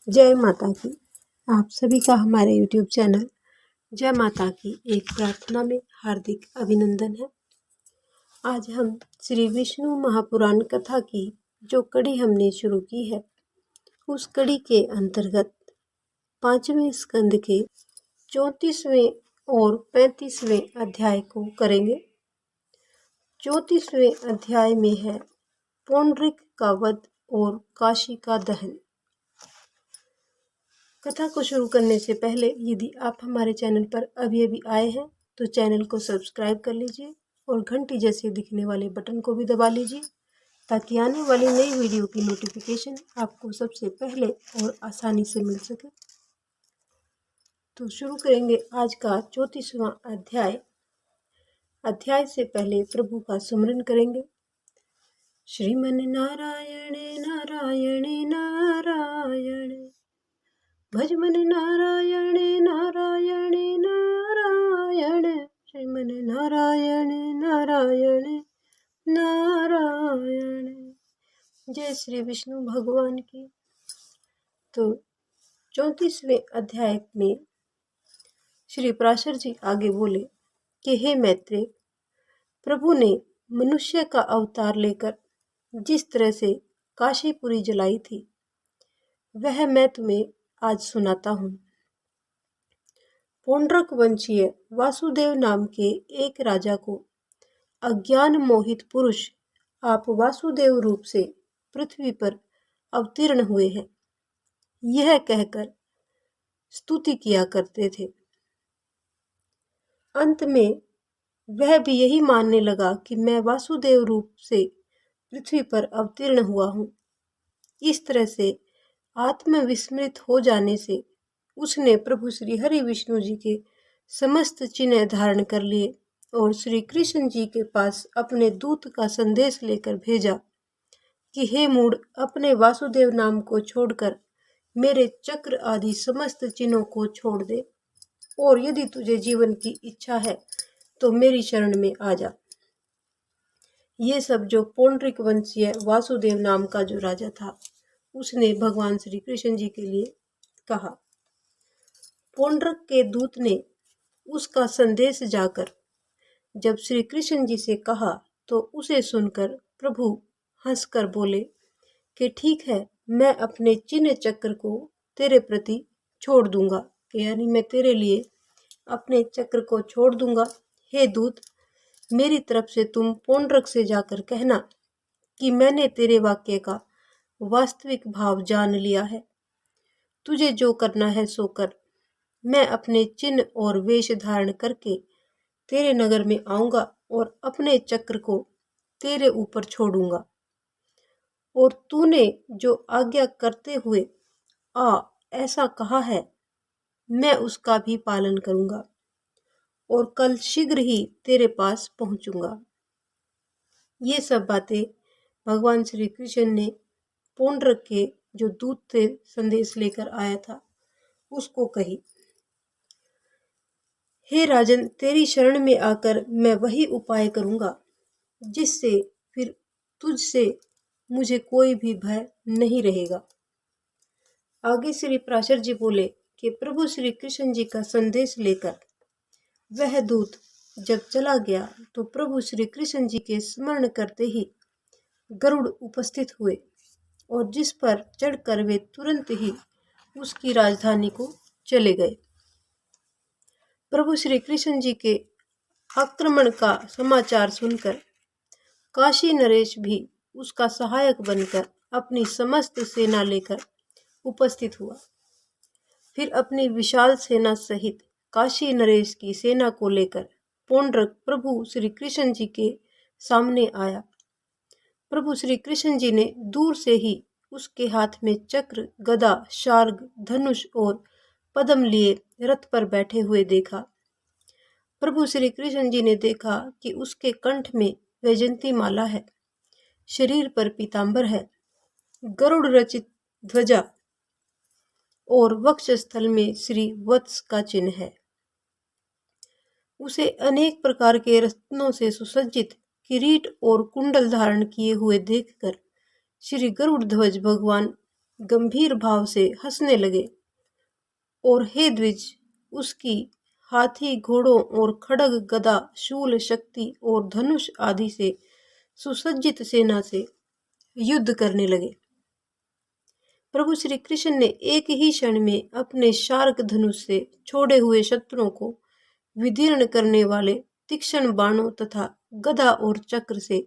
जय माता की। आप सभी का हमारे YouTube चैनल जय माता की एक प्रार्थना में हार्दिक अभिनंदन है। आज हम श्री विष्णु महापुराण कथा की जो कड़ी हमने शुरू की है, उस कड़ी के अंतर्गत 5वें स्कंद के 34वें और 35वें अध्याय को करेंगे। 34वें अध्याय में है पौंड्रिक का वध और काशी का दहन। कथा को शुरू करने से पहले यदि आप हमारे चैनल पर अभी आए हैं तो चैनल को सब्सक्राइब कर लीजिए और घंटी जैसे दिखने वाले बटन को भी दबा लीजिए ताकि आने वाली नई वीडियो की नोटिफिकेशन आपको सबसे पहले और आसानी से मिल सके। तो शुरू करेंगे आज का 34वां अध्याय। अध्याय से पहले प्रभु का सुमरन करेंगे। श्रीमन नारायण नारायण नारायण, भजमन नारायण नारायण नारायण, श्रीमन नारायण नारायण नारायण। जय श्री विष्णु भगवान की। तो 34वें अध्याय में श्री पराशर जी आगे बोले कि हे मैत्रेय, प्रभु ने मनुष्य का अवतार लेकर जिस तरह से काशीपुरी जलाई थी वह मैं तुम्हें आज सुनाता हूँ। पौंड्रक वंशीय वासुदेव नाम के एक राजा को अज्ञान मोहित पुरुष आप वासुदेव रूप से पृथ्वी पर अवतीर्ण हुए हैं, यह कहकर स्तुति किया करते थे। अंत में वह भी यही मानने लगा कि मैं वासुदेव रूप से पृथ्वी पर अवतीर्ण हुआ हूँ। इस तरह से आत्मविस्मृत हो जाने से उसने प्रभु श्री हरि विष्णु जी के समस्त चिन्ह धारण कर लिए और श्री कृष्ण जी के पास अपने दूत का संदेश लेकर भेजा कि हे मूढ़, अपने वासुदेव नाम को छोड़कर मेरे चक्र आदि समस्त चिन्हों को छोड़ दे और यदि तुझे जीवन की इच्छा है तो मेरी शरण में आ जा। ये सब जो पौंड्रिक वंशीय वासुदेव नाम का जो राजा था उसने भगवान श्री कृष्ण जी के लिए कहा। पौंड्रक के दूत ने उसका संदेश जाकर जब श्री कृष्ण जी से कहा तो उसे सुनकर प्रभु हंसकर बोले कि ठीक है, मैं अपने चिन्ह चक्र को तेरे प्रति छोड़ दूंगा, कि यानी मैं तेरे लिए अपने चक्र को छोड़ दूंगा। हे दूत, मेरी तरफ से तुम पौंड्रक से जाकर कहना कि मैंने तेरे वाक्य का वास्तविक भाव जान लिया है। तुझे जो करना है सो कर। मैं अपने चिन्ह और वेश धारण करके तेरे नगर में आऊंगा और अपने चक्र को तेरे ऊपर छोड़ूंगा और तूने जो आज्ञा करते हुए ऐसा कहा है मैं उसका भी पालन करूंगा और कल शीघ्र ही तेरे पास पहुंचूंगा। ये सब बातें भगवान श्री कृष्ण ने पौंड्रक के जो दूत से संदेश लेकर आया था उसको कही। हे राजन, तेरी शरण में आकर मैं वही उपाय करूंगा जिससे फिर तुझसे मुझे कोई भी भय नहीं रहेगा। आगे श्री पराशर जी बोले कि प्रभु श्री कृष्ण जी का संदेश लेकर वह दूत जब चला गया तो प्रभु श्री कृष्ण जी के स्मरण करते ही गरुड़ उपस्थित हुए और जिस पर चढ़कर वे तुरंत ही उसकी राजधानी को चले गए। प्रभु श्री कृष्ण जी के आक्रमण का समाचार सुनकर काशी नरेश भी उसका सहायक बनकर अपनी समस्त सेना लेकर उपस्थित हुआ। फिर अपनी विशाल सेना सहित काशी नरेश की सेना को लेकर पौंड्रक प्रभु श्री कृष्ण जी के सामने आया। प्रभु श्री कृष्ण जी ने दूर से ही उसके हाथ में चक्र, गदा, शार्ग, धनुष और पद्म लिए रथ पर बैठे हुए देखा। प्रभु श्री कृष्ण जी ने देखा कि उसके कंठ में वैजंती माला है, शरीर पर पीतांबर है, गरुड़ रचित ध्वजा और वक्षस्थल में श्री वत्स का चिन्ह है। उसे अनेक प्रकार के रत्नों से सुसज्जित किरीट और कुंडल धारण किए हुए देखकर श्री गरुड़ ध्वज भगवान गंभीर भाव से हंसने लगे। और हे द्विज, उसकी हाथी, घोड़ों और खड्ग, गदा, शूल, शक्ति और धनुष आदि से सुसज्जित सेना से युद्ध करने लगे। प्रभु श्री कृष्ण ने एक ही क्षण में अपने शार्क धनुष से छोड़े हुए शत्रुओं को विदीर्ण करने वाले तीक्ष्ण बाणों तथा गदा और चक्र से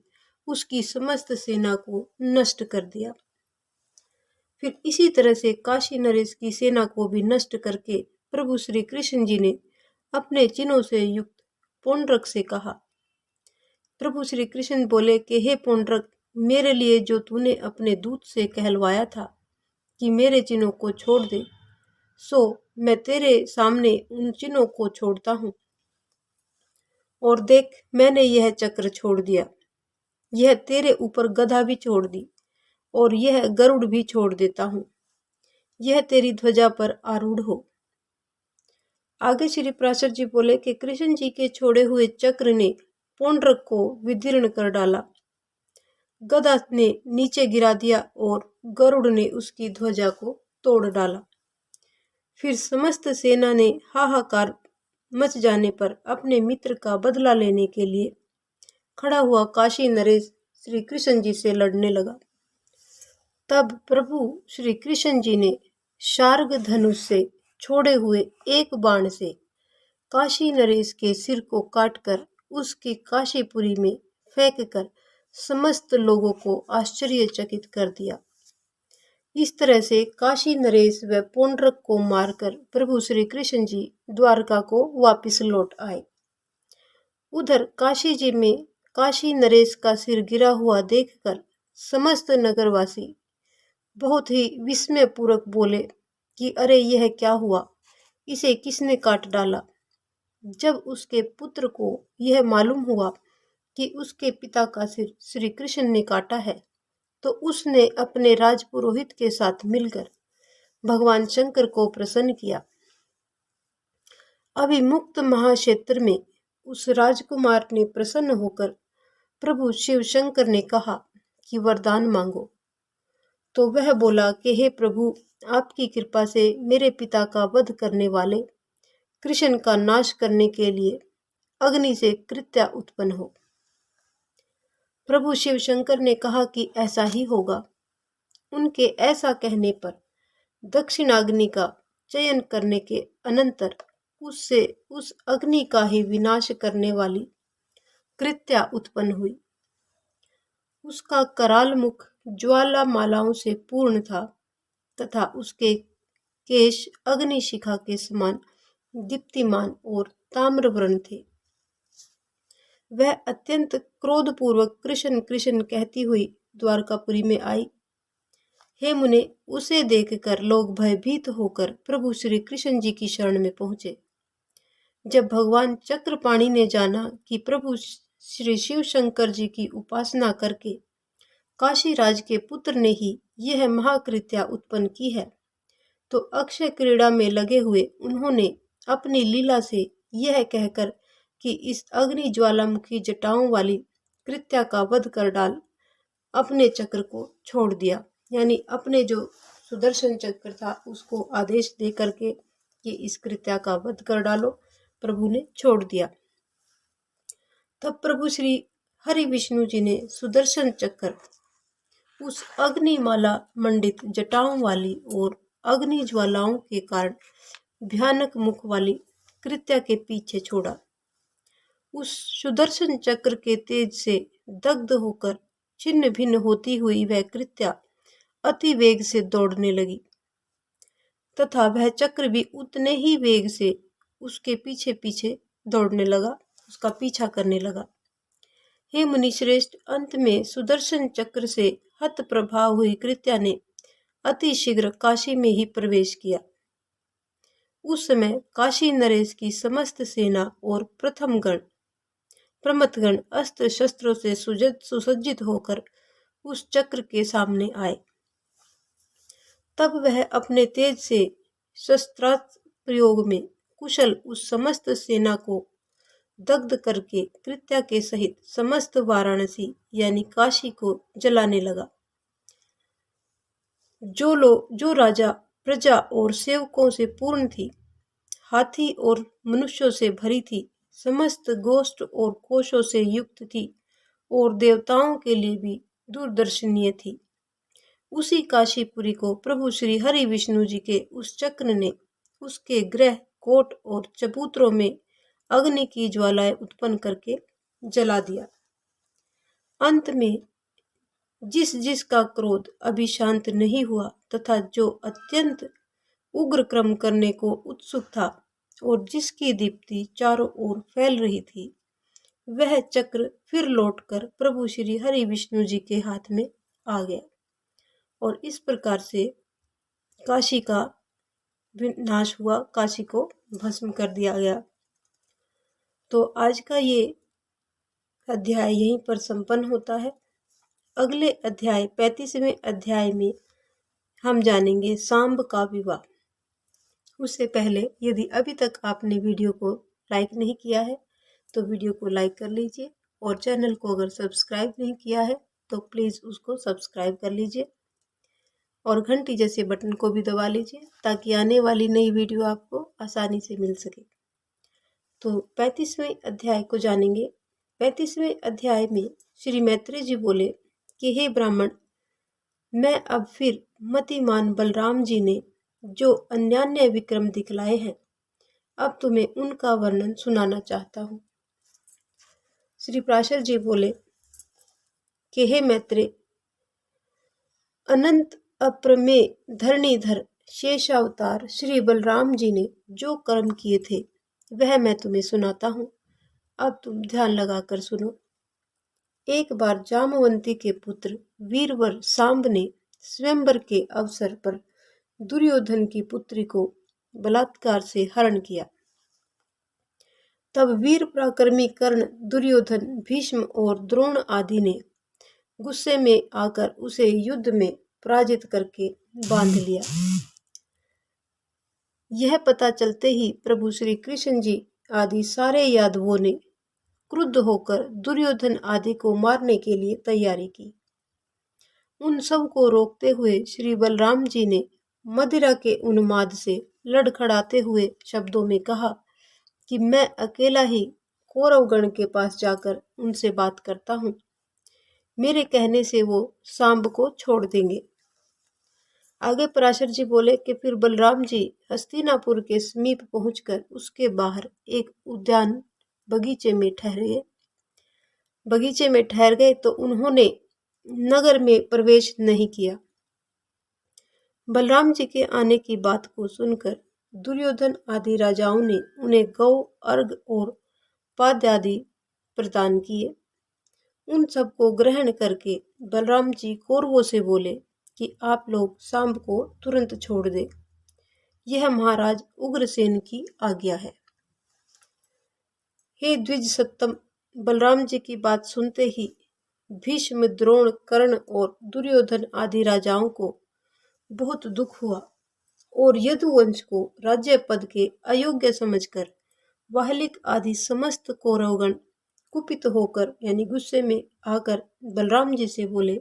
उसकी समस्त सेना को नष्ट कर दिया। फिर इसी तरह से काशी नरेश की सेना को भी नष्ट करके प्रभु श्री कृष्ण जी ने अपने चिन्हों से युक्त पौंड्रक से कहा। प्रभु श्री कृष्ण बोले कि हे पौंड्रक, मेरे लिए जो तूने अपने दूत से कहलवाया था कि मेरे चिन्हों को छोड़ दे, सो मैं तेरे सामने उन चिन्हों को छोड़ता हूँ। और देख, मैंने यह चक्र छोड़ दिया, यह तेरे ऊपर गदा भी छोड़ दी, और यह गरुड़ भी छोड़ देता हूँ। यह तेरी ध्वजा पर आरूढ़ हो। आगे श्री पराशर जी बोले कि कृष्ण जी के छोड़े हुए चक्र ने पौंड्रक को विदीर्ण कर डाला, गदा ने नीचे गिरा दिया और गरुड़ ने उसकी ध्वजा को तोड़ डाला। फिर समस्त सेना ने हाहाकार मच जाने पर अपने मित्र का बदला लेने के लिए खड़ा हुआ काशी नरेश श्री कृष्ण जी से लड़ने लगा। तब प्रभु श्री कृष्ण जी ने शार्ग धनुष से छोड़े हुए एक बाण से काशी नरेश के सिर को काटकर उसकी काशीपुरी में फेंककर समस्त लोगों को आश्चर्यचकित कर दिया। इस तरह से काशी नरेश व पौंड्रक को मारकर प्रभु श्री कृष्ण जी द्वारका को वापस लौट आए। उधर काशी जी में काशी नरेश का सिर गिरा हुआ देखकर समस्त नगरवासी बहुत ही विस्मय पूर्वक बोले कि अरे, यह क्या हुआ, इसे किसने काट डाला। जब उसके पुत्र को यह मालूम हुआ कि उसके पिता का सिर श्री कृष्ण ने काटा है, तो उसने अपने राजपुरोहित के साथ मिलकर भगवान शंकर को प्रसन्न किया। अभिमुक्त महाक्षेत्र में उस राजकुमार ने प्रसन्न होकर प्रभु शिव शंकर ने कहा कि वरदान मांगो। तो वह बोला कि हे प्रभु, आपकी कृपा से मेरे पिता का वध करने वाले कृष्ण का नाश करने के लिए अग्नि से कृत्या उत्पन्न हो। प्रभु शिव शंकर ने कहा कि ऐसा ही होगा। उनके ऐसा कहने पर दक्षिणाग्नि का चयन करने के अनंतर उससे उस अग्नि का ही विनाश करने वाली कृत्या उत्पन्न हुई। उसका कराल मुख ज्वाला मालाओं से पूर्ण था तथा उसके केश अग्निशिखा के समान दीप्तिमान और ताम्रवर्ण थे। वह अत्यंत क्रोधपूर्वक कृष्ण कृष्ण कहती हुई द्वारकापुरी में आई। हे मुने, उसे देखकर लोग भयभीत होकर प्रभु श्री कृष्ण जी की शरण में पहुंचे। जब भगवान चक्रपाणि ने जाना कि प्रभु श्री शिव शंकर जी की उपासना करके काशीराज के पुत्र ने ही यह महाकृत्या उत्पन्न की है, तो अक्षय क्रीड़ा में लगे हुए उन्होंने अपनी लीला से यह कहकर कि इस अग्नि ज्वालामुखी जटाओं वाली कृत्या का वध कर डाल, अपने चक्र को छोड़ दिया। यानी अपने जो सुदर्शन चक्र था उसको आदेश दे करके कि इस कृत्या का वध कर डालो, प्रभु ने छोड़ दिया। तब प्रभु श्री हरि विष्णु जी ने सुदर्शन चक्र उस अग्निमाला मंडित जटाओं वाली और अग्नि ज्वालाओं के कारण भयानक मुख वाली कृत्या के पीछे छोड़ा। उस सुदर्शन चक्र के तेज से दग्ध होकर छिन्न भिन्न होती हुई वह कृत्या अति वेग से दौड़ने लगी तथा वह चक्र भी उतने ही वेग से उसके पीछे पीछे दौड़ने लगा, उसका पीछा करने लगा। हे मुनिश्रेष्ठ, अंत में सुदर्शन चक्र से हत प्रभाव हुई कृत्या ने अति शीघ्र काशी में ही प्रवेश किया। उस समय काशी नरेश की समस्त सेना और प्रमथगण अस्त्र शस्त्रों से सुसज्जित होकर उस चक्र के सामने आए। तब वह अपने तेज से शस्त्रास्त्र प्रयोग में कुशल उस समस्त सेना को दग्ध करके कृत्या के सहित समस्त वाराणसी यानी काशी को जलाने लगा। जो राजा प्रजा और सेवकों से पूर्ण थी, हाथी और मनुष्यों से भरी थी, समस्त गोष्ठ और कोशों से युक्त थी और देवताओं के लिए भी दूरदर्शनीय थी। उसी काशीपुरी को प्रभु श्री हरि विष्णु जी के उस चक्र ने उसके ग्रह, कोट और चबूतरों में अग्नि की ज्वालाएं उत्पन्न करके जला दिया। अंत में जिस जिस का क्रोध अभी शांत नहीं हुआ तथा जो अत्यंत उग्र कर्म करने को उत्सुक था और जिसकी दीप्ति चारों ओर फैल रही थी, वह चक्र फिर लौटकर प्रभु श्री हरि विष्णु जी के हाथ में आ गया और इस प्रकार से काशी का विनाश हुआ, काशी को भस्म कर दिया गया। तो आज का ये अध्याय यहीं पर संपन्न होता है। अगले अध्याय 35वें अध्याय में हम जानेंगे सांब का विवाह। उससे पहले यदि अभी तक आपने वीडियो को लाइक नहीं किया है तो वीडियो को लाइक कर लीजिए और चैनल को अगर सब्सक्राइब नहीं किया है तो प्लीज़ उसको सब्सक्राइब कर लीजिए और घंटी जैसे बटन को भी दबा लीजिए ताकि आने वाली नई वीडियो आपको आसानी से मिल सके। तो 35वें अध्याय को जानेंगे। 35वें अध्याय में श्री मैत्रेय जी बोले कि हे ब्राह्मण, मैं अब फिर मतिमान बलराम जी ने जो अन्यान्य विक्रम दिखलाए हैं, अब तुम्हें उनका वर्णन सुनाना चाहता हूँ। श्री पराशर जी बोले कि हे मैत्रेय, अनंत अप्रमेय धरणीधर शेषावतार श्री बलराम जी ने जो कर्म किए थे वह मैं तुम्हें सुनाता हूँ। अब तुम ध्यान लगाकर सुनो। एक बार जामवंती के पुत्र वीरवर सांब ने स्वयंवर के अवसर पर दुर्योधन की पुत्री को बलात्कार से हरण किया। तब वीर पराक्रमी कर्ण, दुर्योधन, भीष्म और द्रोण आदि ने गुस्से में आकर उसे युद्ध में पराजित करके बांध लिया। यह पता चलते ही प्रभु श्री कृष्ण जी आदि सारे यादवों ने क्रुद्ध होकर दुर्योधन आदि को मारने के लिए तैयारी की। उन सब को रोकते हुए श्री बलराम जी ने मदिरा के उन्माद से लड़खड़ाते हुए शब्दों में कहा कि मैं अकेला ही कौरवगण के पास जाकर उनसे बात करता हूँ। मेरे कहने से वो सांब को छोड़ देंगे। आगे पराशर जी बोले कि फिर बलराम जी हस्तिनापुर के समीप पहुंचकर उसके बाहर एक उद्यान बगीचे में ठहर गए तो उन्होंने नगर में प्रवेश नहीं किया। बलराम जी के आने की बात को सुनकर दुर्योधन आदि राजाओं ने उन्हें गौ, अर्घ और पाद्य आदि प्रदान किए। उन सबको ग्रहण करके बलराम जी कौरवों से बोले कि आप लोग सांब को तुरंत छोड़ दे। यह महाराज उग्रसेन की आज्ञा है। हे द्विज सत्तम, बलराम जी की बात सुनते ही भीष्म, द्रोण, कर्ण और दुर्योधन आदि राजाओं को बहुत दुख हुआ और यदुवंश को राज्य पद के अयोग्य समझकर वाहलिक आदि समस्त कौरवगण कुपित होकर यानी गुस्से में आकर बलराम जी से बोले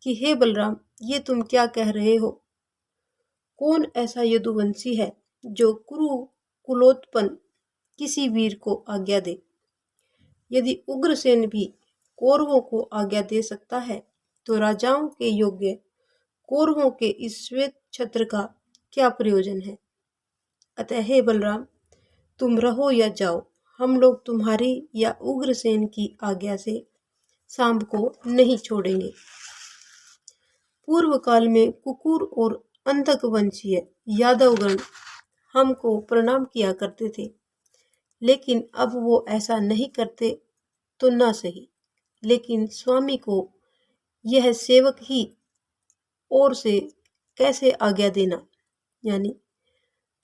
कि हे बलराम, ये तुम क्या कह रहे हो? कौन ऐसा यदुवंशी है जो कुरु कुलोत्पन्न किसी वीर को आज्ञा दे? यदि उग्रसेन भी कौरवों को आज्ञा दे सकता है तो राजाओं के योग्य कौरवों के इस श्वेत छत्र का क्या प्रयोजन है? अतः हे बलराम, तुम रहो या जाओ, हम लोग तुम्हारी या उग्रसेन की आज्ञा से सांब को नहीं छोड़ेंगे। पूर्व काल में कुकुर और अंधक वंशीय यादवगण हमको प्रणाम किया करते थे, लेकिन अब वो ऐसा नहीं करते तो ना सही, लेकिन स्वामी को यह सेवक ही और से कैसे आज्ञा देना? यानी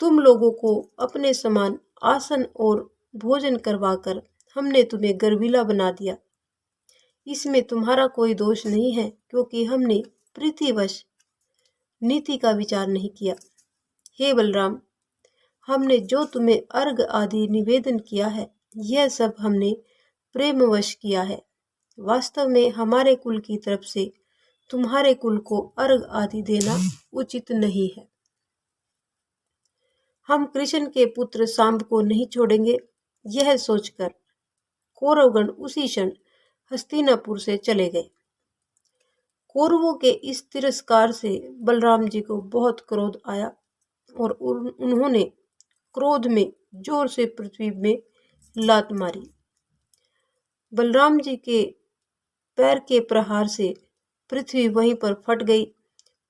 तुम लोगों को अपने समान आसन और भोजन करवाकर हमने तुम्हें गर्विला बना दिया। इसमें तुम्हारा कोई दोष नहीं है, क्योंकि हमने प्रीतिवश नीति का विचार नहीं किया। हे बलराम, हमने जो तुम्हें अर्घ आदि निवेदन किया है, यह सब हमने प्रेमवश किया है। वास्तव में हमारे कुल की तरफ से तुम्हारे कुल को अर्घ आदि देना उचित नहीं है। हम कृष्ण के पुत्र सांब को नहीं छोड़ेंगे। यह सोचकर कौरवगण उसी क्षण हस्तिनापुर से चले गए। कौरवों के इस तिरस्कार से बलराम जी को बहुत क्रोध आया और उन्होंने क्रोध में जोर से पृथ्वी में लात मारी। बलराम जी के पैर के प्रहार से पृथ्वी वहीं पर फट गई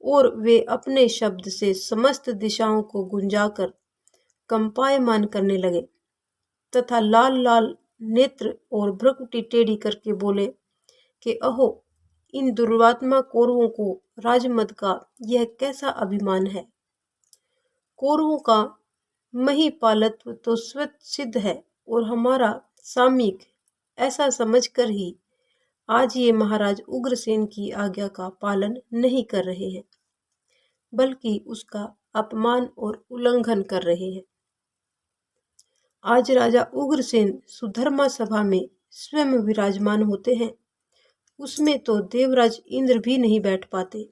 और वे अपने शब्द से समस्त दिशाओं को गुंजाकर कंपायमान करने लगे तथा लाल लाल नेत्र और भ्रुकुटी टेढ़ी करके बोले कि अहो, इन दुर्वात्मा कौरवों को राजमद का यह कैसा अभिमान है। कौरवों का महिपालत्व तो स्वतः सिद्ध है और हमारा सामयिक ऐसा समझकर ही आज ये महाराज उग्रसेन की आज्ञा का पालन नहीं कर रहे हैं, बल्कि उसका अपमान और उल्लंघन कर रहे हैं। आज राजा उग्रसेन सुधर्मा सभा में स्वयं विराजमान होते हैं, उसमें तो देवराज इंद्र भी नहीं बैठ पाते।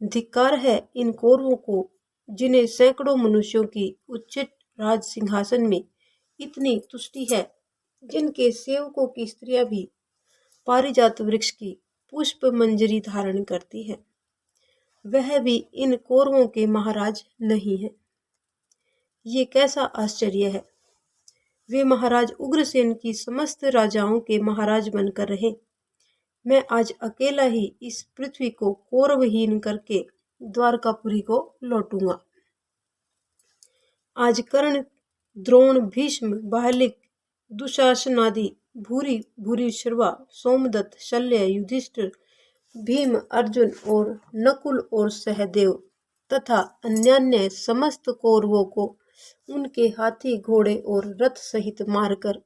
धिक्कार है इन कौरवों को, जिन्हें सैकड़ों मनुष्यों की उच्चित राज सिंहासन में इतनी तुष्टि है, जिनके सेवकों की स्त्रियां भी पारिजात वृक्ष की पुष्प मंजरी धारण करती है, वह भी इन कौरवों के महाराज नहीं है। ये कैसा आश्चर्य है। वे महाराज उग्रसेन की समस्त राजाओं के महाराज बनकर रहे। मैं आज अकेला ही इस पृथ्वी को कौरवहीन करके द्वारकापुरी को लौटूंगा। आज कर्ण, द्रोण, भीष्म, बाहलिक, दुशासनादि, भूरी भूरिश्रवा, सोमदत्त, शल्य, युधिष्ठिर, भीम, अर्जुन और नकुल और सहदेव तथा अन्यान्य समस्त कौरवों को उनके हाथी, घोड़े और रथ सहित मारकर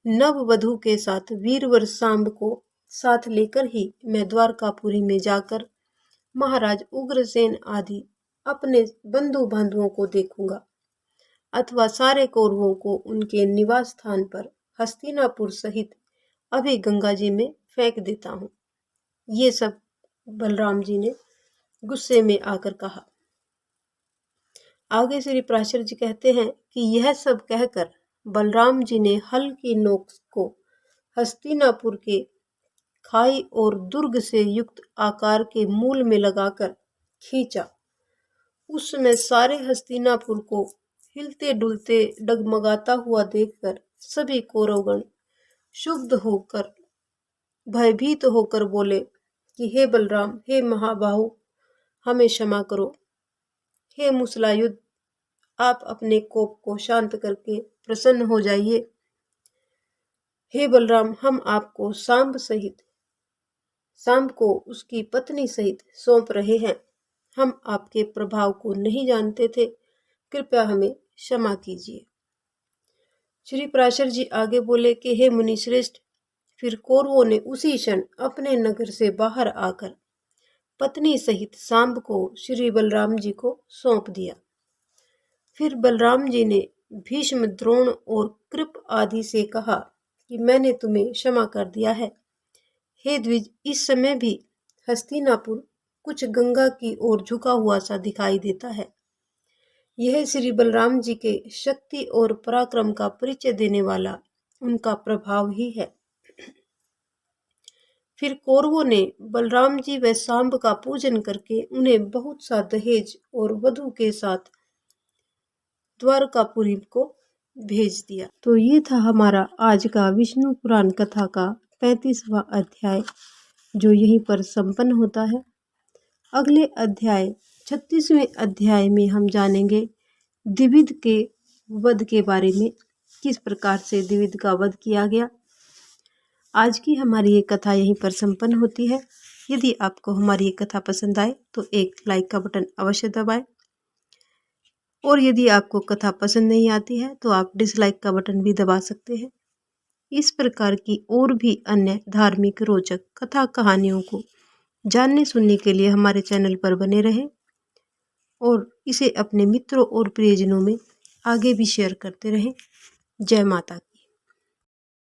नववधू के साथ वीरवर सांब को साथ लेकर ही मैं द्वारकापुरी में जाकर महाराज उग्रसेन आदि अपने बंधु बांधवों को देखूंगा, अथवा सारे कौरवों को उनके निवास स्थान पर हस्तिनापुर सहित अभी गंगा जी में फेंक देता हूँ। ये सब बलराम जी ने गुस्से में आकर कहा। आगे श्री पराशर जी कहते हैं कि यह सब कहकर बलराम जी ने हल की नोक को हस्तिनापुर के खाई और दुर्ग से युक्त आकार के मूल में लगाकर खींचा। उस समय सारे हस्तिनापुर को हिलते डुलते डगमगाता हुआ देखकर सभी कौरवगण क्षुब्ध होकर भयभीत होकर बोले कि हे बलराम, हे महाबाहु, हमें क्षमा करो। हे मुसलायुद्ध, आप अपने कोप को शांत करके प्रसन्न हो जाइए। हे बलराम, हम आपको सांब को उसकी पत्नी सहित सौंप रहे हैं। हम आपके प्रभाव को नहीं जानते थे, कृपया हमें क्षमा कीजिए। श्री पराशर जी आगे बोले कि हे मुनिश्रेष्ठ, फिर कौरवों ने उसी क्षण अपने नगर से बाहर आकर पत्नी सहित सांब को श्री बलराम जी को सौंप दिया। फिर बलराम जी ने भीष्म, द्रोण और कृप आदि से कहा कि मैंने तुम्हें क्षमा कर दिया है। हे द्विज, इस समय भी हस्तिनापुर कुछ गंगा की ओर झुका हुआ सा दिखाई देता है। यह श्री बलराम जी के शक्ति और पराक्रम का परिचय देने वाला उनका प्रभाव ही है। फिर कौरवों ने बलराम जी व सांब का पूजन करके उन्हें बहुत सा दहेज और वधु के साथ द्वारकापुरी को भेज दिया। तो ये था हमारा आज का विष्णु पुराण कथा का 35वां अध्याय, जो यहीं पर संपन्न होता है। अगले अध्याय 36वें अध्याय में हम जानेंगे द्विविद के वध के बारे में, किस प्रकार से द्विविद का वध किया गया। आज की हमारी ये कथा यहीं पर संपन्न होती है। यदि आपको हमारी ये कथा पसंद आए तो एक लाइक का बटन अवश्य दबाएं, और यदि आपको कथा पसंद नहीं आती है तो आप डिसलाइक का बटन भी दबा सकते हैं। इस प्रकार की और भी अन्य धार्मिक रोचक कथा कहानियों को जानने सुनने के लिए हमारे चैनल पर बने रहें और इसे अपने मित्रों और प्रियजनों में आगे भी शेयर करते रहें। जय माता की।